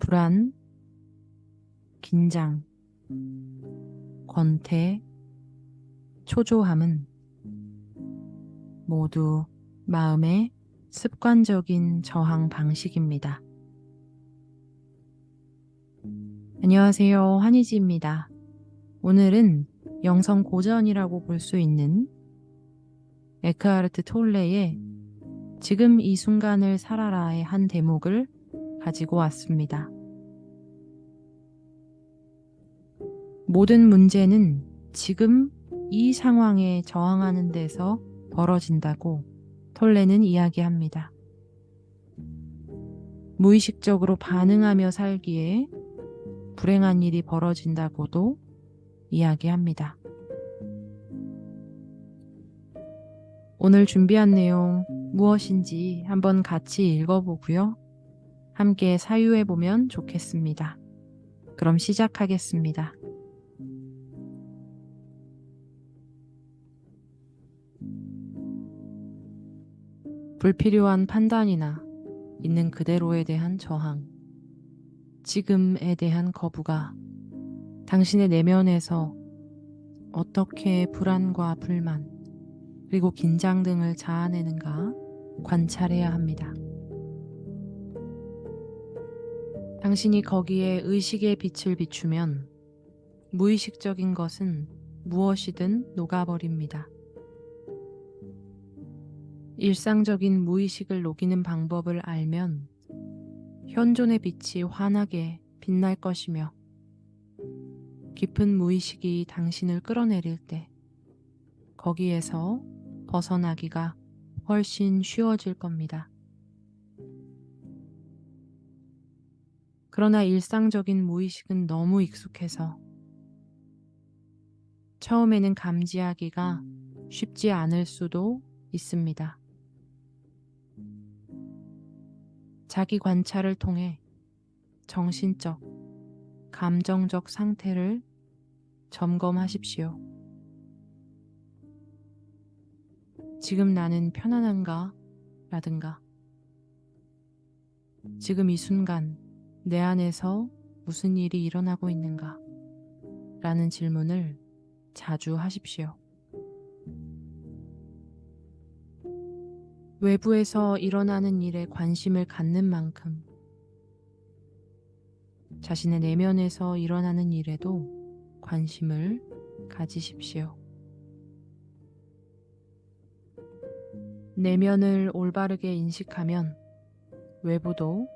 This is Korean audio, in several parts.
불안, 긴장, 권태, 초조함은 모두 마음의 습관적인 저항 방식입니다. 안녕하세요. 한희지입니다. 오늘은 영성 고전이라고 볼 수 있는 에크하르트 톨레의 지금 이 순간을 살아라의 한 대목을 가지고 왔습니다. 모든 문제는 지금 이 상황에 저항하는 데서 벌어진다고 톨레는 이야기합니다. 무의식적으로 반응하며 살기에 불행한 일이 벌어진다고도 이야기합니다. 오늘 준비한 내용 무엇인지 한번 같이 읽어보고요. 함께 사유해보면 좋겠습니다. 그럼 시작하겠습니다. 불필요한 판단이나 있는 그대로에 대한 저항, 지금에 대한 거부가 당신의 내면에서 어떻게 불안과 불만, 그리고 긴장 등을 자아내는가 관찰해야 합니다. 당신이 거기에 의식의 빛을 비추면 무의식적인 것은 무엇이든 녹아버립니다. 일상적인 무의식을 녹이는 방법을 알면 현존의 빛이 환하게 빛날 것이며 깊은 무의식이 당신을 끌어내릴 때 거기에서 벗어나기가 훨씬 쉬워질 겁니다. 그러나 일상적인 무의식은 너무 익숙해서 처음에는 감지하기가 쉽지 않을 수도 있습니다. 자기 관찰을 통해 정신적, 감정적 상태를 점검하십시오. 지금 나는 편안한가? 라든가 지금 이 순간 내 안에서 무슨 일이 일어나고 있는가? 라는 질문을 자주 하십시오. 외부에서 일어나는 일에 관심을 갖는 만큼 자신의 내면에서 일어나는 일에도 관심을 가지십시오. 내면을 올바르게 인식하면 외부도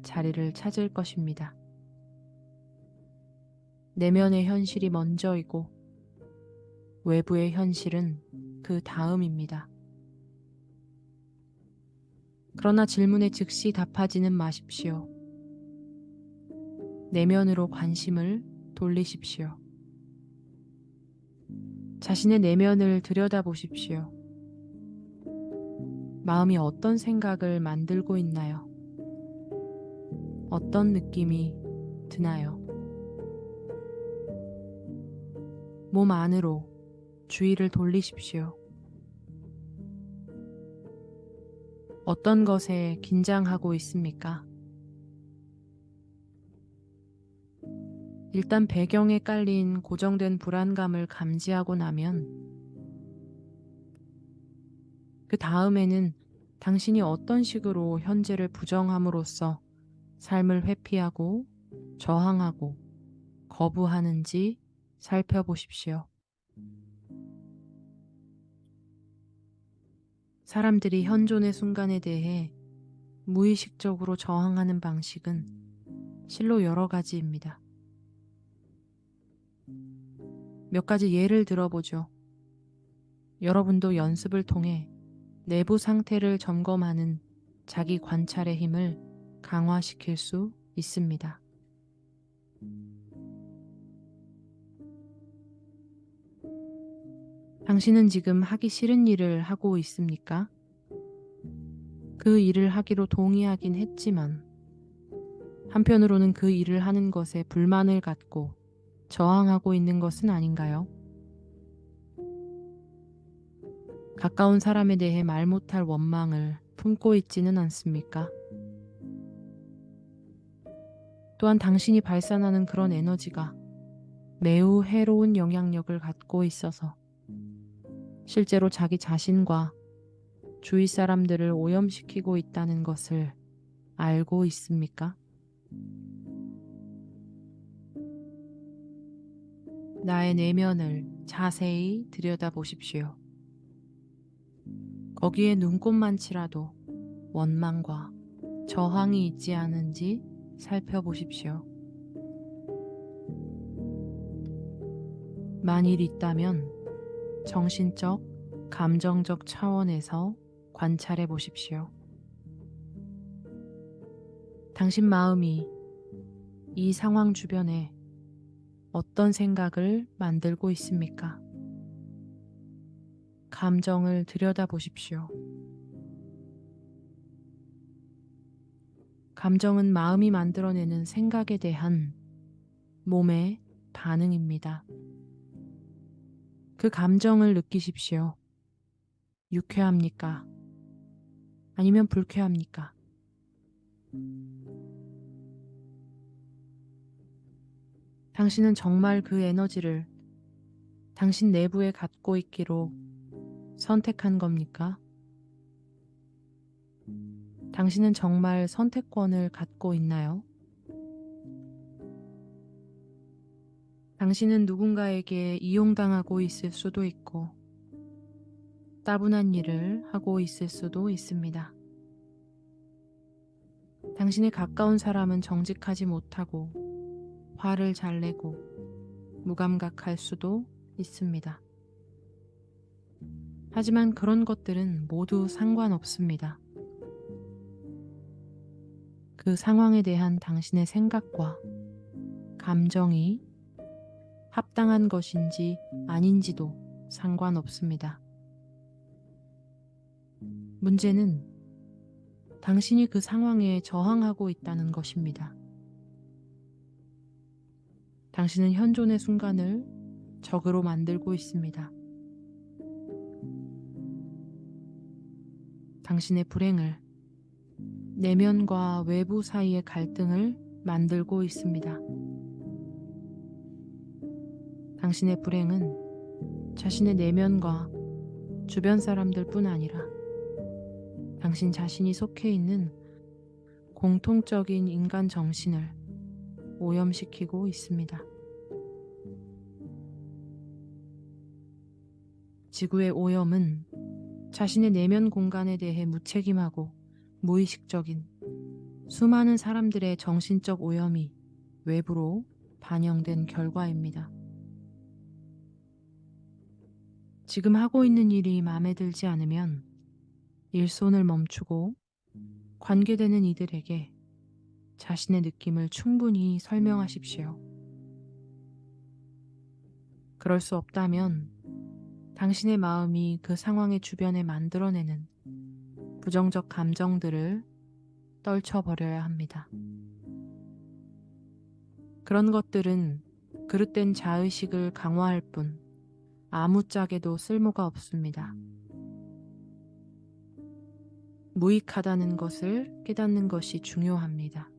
자리를 찾을 것입니다. 내면의 현실이 먼저이고 외부의 현실은 그 다음입니다. 그러나 질문에 즉시 답하지는 마십시오. 내면으로 관심을 돌리십시오. 자신의 내면을 들여다보십시오. 마음이 어떤 생각을 만들고 있나요? 어떤 느낌이 드나요? 몸 안으로 주의를 돌리십시오. 어떤 것에 긴장하고 있습니까? 일단 배경에 깔린 고정된 불안감을 감지하고 나면 그 다음에는 당신이 어떤 식으로 현재를 부정함으로써 삶을 회피하고 저항하고 거부하는지 살펴보십시오. 사람들이 현존의 순간에 대해 무의식적으로 저항하는 방식은 실로 여러 가지입니다. 몇 가지 예를 들어보죠. 여러분도 연습을 통해 내부 상태를 점검하는 자기 관찰의 힘을 강화시킬 수 있습니다. 당신은 지금 하기 싫은 일을 하고 있습니까? 그 일을 하기로 동의하긴 했지만 한편으로는 그 일을 하는 것에 불만을 갖고 저항하고 있는 것은 아닌가요? 가까운 사람에 대해 말 못할 원망을 품고 있지는 않습니까? 또한 당신이 발산하는 그런 에너지가 매우 해로운 영향력을 갖고 있어서 실제로 자기 자신과 주위 사람들을 오염시키고 있다는 것을 알고 있습니까? 나의 내면을 자세히 들여다보십시오. 거기에 눈꼽만치라도 원망과 저항이 있지 않은지 살펴보십시오. 만일 있다면 정신적, 감정적 차원에서 관찰해 보십시오. 당신 마음이 이 상황 주변에 어떤 생각을 만들고 있습니까? 감정을 들여다보십시오. 감정은 마음이 만들어내는 생각에 대한 몸의 반응입니다. 그 감정을 느끼십시오. 유쾌합니까? 아니면 불쾌합니까? 당신은 정말 그 에너지를 당신 내부에 갖고 있기로 선택한 겁니까? 당신은 정말 선택권을 갖고 있나요? 당신은 누군가에게 이용당하고 있을 수도 있고 따분한 일을 하고 있을 수도 있습니다. 당신의 가까운 사람은 정직하지 못하고 화를 잘 내고 무감각할 수도 있습니다. 하지만 그런 것들은 모두 상관없습니다. 그 상황에 대한 당신의 생각과 감정이 합당한 것인지 아닌지도 상관없습니다. 문제는 당신이 그 상황에 저항하고 있다는 것입니다. 당신은 현존의 순간을 적으로 만들고 있습니다. 당신의 불행을, 내면과 외부 사이의 갈등을 만들고 있습니다. 당신의 불행은 자신의 내면과 주변 사람들뿐 아니라 당신 자신이 속해 있는 공통적인 인간 정신을 오염시키고 있습니다. 지구의 오염은 자신의 내면 공간에 대해 무책임하고 무의식적인 수많은 사람들의 정신적 오염이 외부로 반영된 결과입니다. 지금 하고 있는 일이 마음에 들지 않으면 일손을 멈추고 관계되는 이들에게 자신의 느낌을 충분히 설명하십시오. 그럴 수 없다면 당신의 마음이 그 상황의 주변에 만들어내는 부정적 감정들을 떨쳐버려야 합니다. 그런 것들은 그릇된 자의식을 강화할 뿐 아무짝에도 쓸모가 없습니다. 무익하다는 것을 깨닫는 것이 중요합니다.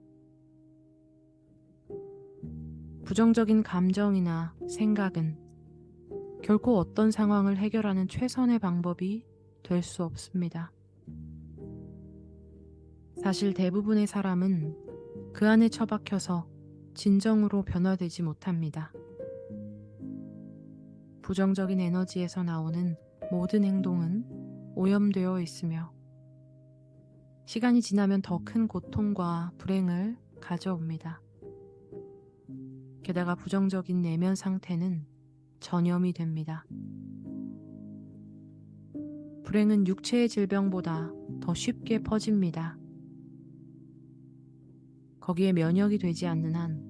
부정적인 감정이나 생각은 결코 어떤 상황을 해결하는 최선의 방법이 될 수 없습니다. 사실 대부분의 사람은 그 안에 처박혀서 진정으로 변화되지 못합니다. 부정적인 에너지에서 나오는 모든 행동은 오염되어 있으며 시간이 지나면 더 큰 고통과 불행을 가져옵니다. 게다가 부정적인 내면 상태는 전염이 됩니다. 불행은 육체의 질병보다 더 쉽게 퍼집니다. 거기에 면역이 되지 않는 한,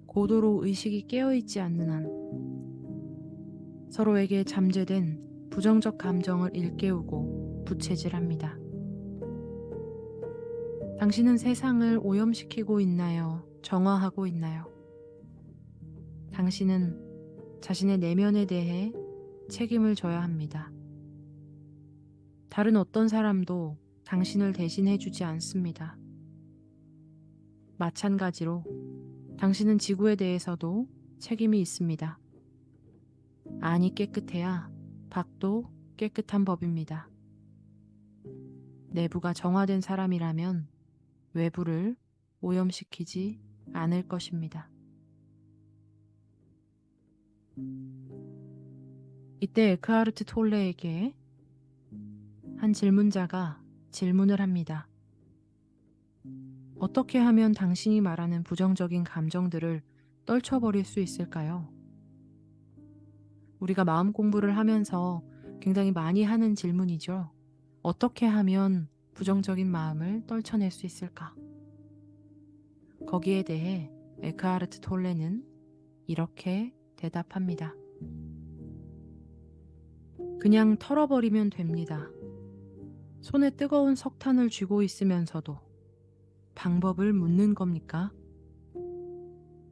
고도로 의식이 깨어있지 않는 한, 서로에게 잠재된 부정적 감정을 일깨우고 부채질합니다. 당신은 세상을 오염시키고 있나요? 정화하고 있나요? 당신은 자신의 내면에 대해 책임을 져야 합니다. 다른 어떤 사람도 당신을 대신해 주지 않습니다. 마찬가지로 당신은 지구에 대해서도 책임이 있습니다. 안이 깨끗해야 밖도 깨끗한 법입니다. 내부가 정화된 사람이라면 외부를 오염시키지 않을 것입니다. 이때 에크하르트 톨레에게 한 질문자가 질문을 합니다. 어떻게 하면 당신이 말하는 부정적인 감정들을 떨쳐버릴 수 있을까요? 우리가 마음 공부를 하면서 굉장히 많이 하는 질문이죠. 어떻게 하면 부정적인 마음을 떨쳐낼 수 있을까? 거기에 대해 에크하르트 톨레는 이렇게 대답합니다. 그냥 털어버리면 됩니다. 손에 뜨거운 석탄을 쥐고 있으면서도 방법을 묻는 겁니까?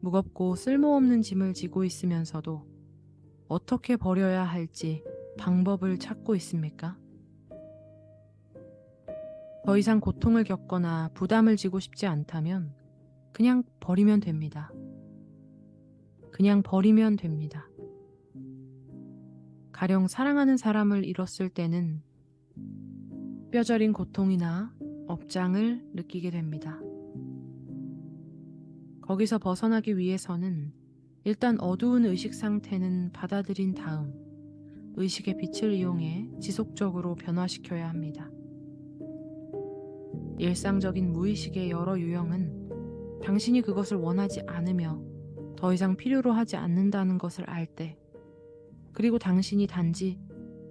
무겁고 쓸모없는 짐을 지고 있으면서도 어떻게 버려야 할지 방법을 찾고 있습니까? 더 이상 고통을 겪거나 부담을 지고 싶지 않다면 그냥 버리면 됩니다. 그냥 버리면 됩니다. 가령 사랑하는 사람을 잃었을 때는 뼈저린 고통이나 업장을 느끼게 됩니다. 거기서 벗어나기 위해서는 일단 어두운 의식 상태는 받아들인 다음 의식의 빛을 이용해 지속적으로 변화시켜야 합니다. 일상적인 무의식의 여러 유형은 당신이 그것을 원하지 않으며 더 이상 필요로 하지 않는다는 것을 알 때, 그리고 당신이 단지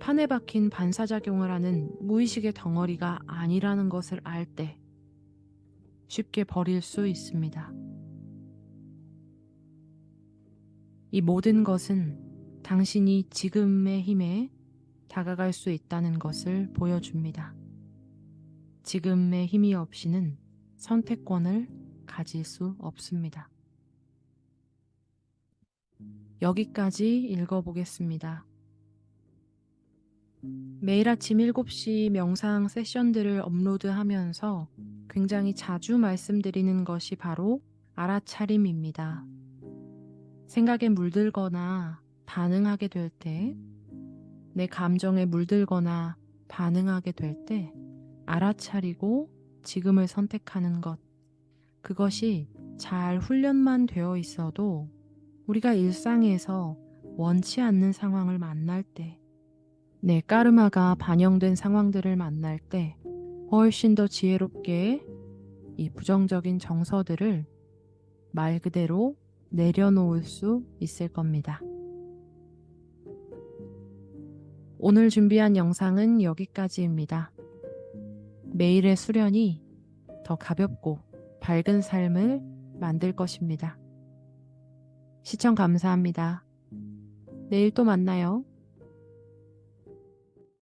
판에 박힌 반사작용을 하는 무의식의 덩어리가 아니라는 것을 알 때 쉽게 버릴 수 있습니다. 이 모든 것은 당신이 지금의 힘에 다가갈 수 있다는 것을 보여줍니다. 지금의 힘이 없이는 선택권을 가질 수 없습니다. 여기까지 읽어보겠습니다. 매일 아침 7시 명상 세션들을 업로드하면서 굉장히 자주 말씀드리는 것이 바로 알아차림입니다. 생각에 물들거나 반응하게 될 때, 내 감정에 물들거나 반응하게 될 때 알아차리고 지금을 선택하는 것, 그것이 잘 훈련만 되어 있어도 우리가 일상에서 원치 않는 상황을 만날 때, 내 까르마가 반영된 상황들을 만날 때 훨씬 더 지혜롭게 이 부정적인 정서들을 말 그대로 내려놓을 수 있을 겁니다. 오늘 준비한 영상은 여기까지입니다. 매일의 수련이 더 가볍고 밝은 삶을 만들 것입니다. 시청 감사합니다. 내일 또 만나요.